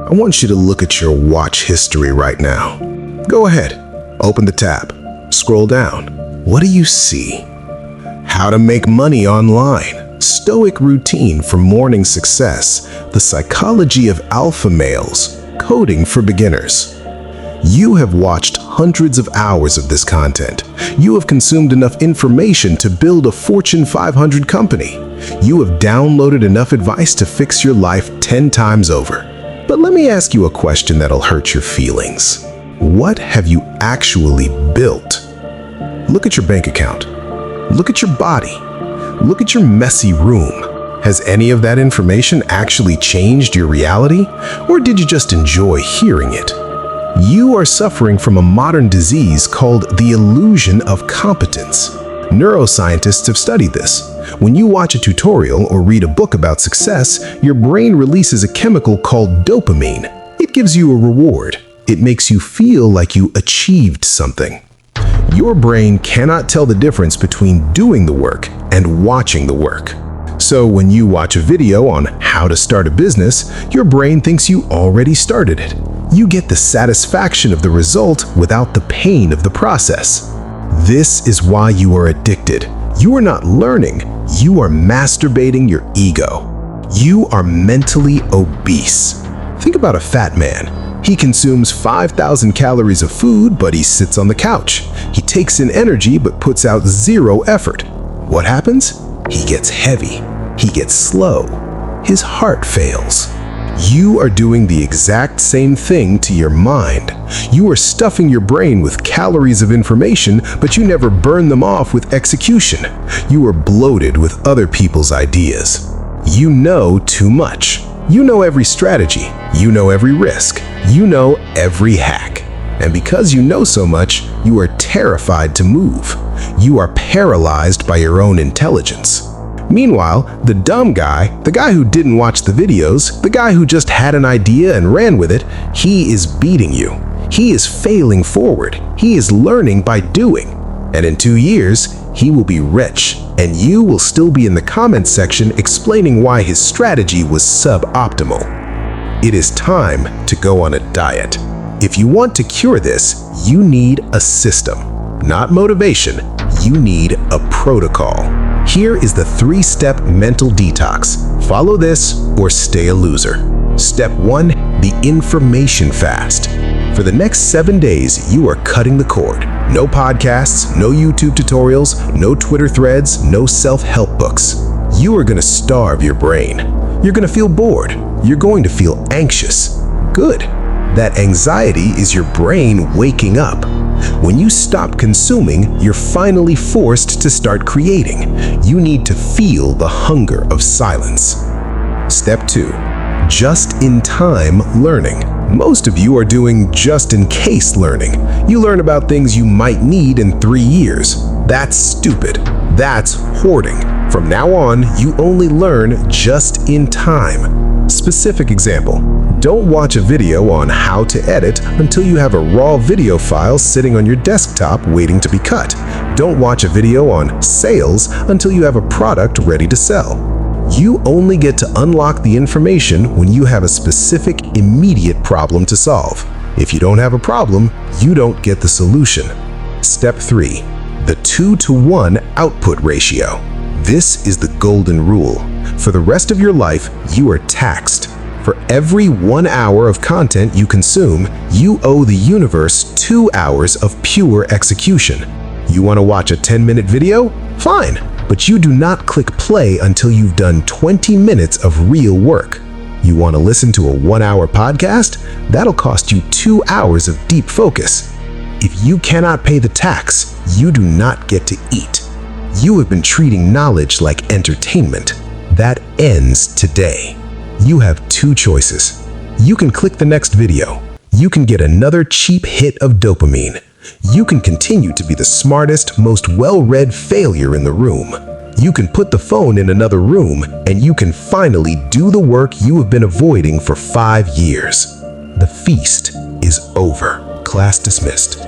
I want you to look at your watch history right now. Go ahead, open the tab, scroll down. What do you see? How to make money online, Stoic routine for morning success, the psychology of alpha males, coding for beginners. You have watched hundreds of hours of this content. You have consumed enough information to build a Fortune 500 company. You have downloaded enough advice to fix your life 10 times over. But let me ask you a question that'll hurt your feelings. What have you actually built? Look at your bank account. Look at your body. Look at your messy room. Has any of that information actually changed your reality? Or did you just enjoy hearing it? You are suffering from a modern disease called the illusion of competence. Neuroscientists have studied this. When you watch a tutorial or read a book about success, your brain releases a chemical called dopamine. It gives you a reward. It makes you feel like you achieved something. Your brain cannot tell the difference between doing the work and watching the work. So when you watch a video on how to start a business, your brain thinks you already started it. You get the satisfaction of the result without the pain of the process. This is why you are addicted. You are not learning, you are masturbating your ego. You are mentally obese. Think about a fat man. He consumes 5,000 calories of food, but he sits on the couch. He takes in energy, but puts out zero effort. What happens? He gets heavy. He gets slow. His heart fails. You are doing the exact same thing to your mind. You are stuffing your brain with calories of information, but you never burn them off with execution. You are bloated with other people's ideas. You know too much. You know every strategy. You know every risk. You know every hack. And because you know so much, you are terrified to move. You are paralyzed by your own intelligence. Meanwhile, the dumb guy, the guy who didn't watch the videos, the guy who just had an idea and ran with it, he is beating you. He is failing forward. He is learning by doing. And in 2 years, he will be rich, and you will still be in the comments section explaining why his strategy was suboptimal. It is time to go on a diet. If you want to cure this, you need a system, not motivation. You need a protocol. Here is the 3-step mental detox. Follow this or stay a loser. Step 1, the information fast. For the next 7 days, you are cutting the cord. No podcasts, no YouTube tutorials, no Twitter threads, no self-help books. You are going to starve your brain. You're going to feel bored. You're going to feel anxious. Good. That anxiety is your brain waking up. When you stop consuming, you're finally forced to start creating. You need to feel the hunger of silence. Step 2, just-in-time learning. Most of you are doing just-in-case learning. You learn about things you might need in 3 years. That's stupid. That's hoarding. From now on, you only learn just in time. Specific example. Don't watch a video on how to edit until you have a raw video file sitting on your desktop waiting to be cut. Don't watch a video on sales until you have a product ready to sell. You only get to unlock the information when you have a specific, immediate problem to solve. If you don't have a problem, you don't get the solution. Step 3, the 2-to-1 output ratio. This is the golden rule. For the rest of your life, you are taxed. For every 1 hour of content you consume, you owe the universe 2 hours of pure execution. You want to watch a 10-minute video? Fine, but you do not click play until you've done 20 minutes of real work. You want to listen to a 1-hour podcast? That'll cost you 2 hours of deep focus. If you cannot pay the tax, you do not get to eat. You have been treating knowledge like entertainment. That ends today. You have 2 choices. You can click the next video. You can get another cheap hit of dopamine. You can continue to be the smartest, most well-read failure in the room. You can put the phone in another room, and you can finally do the work you have been avoiding for 5 years. The feast is over. Class dismissed.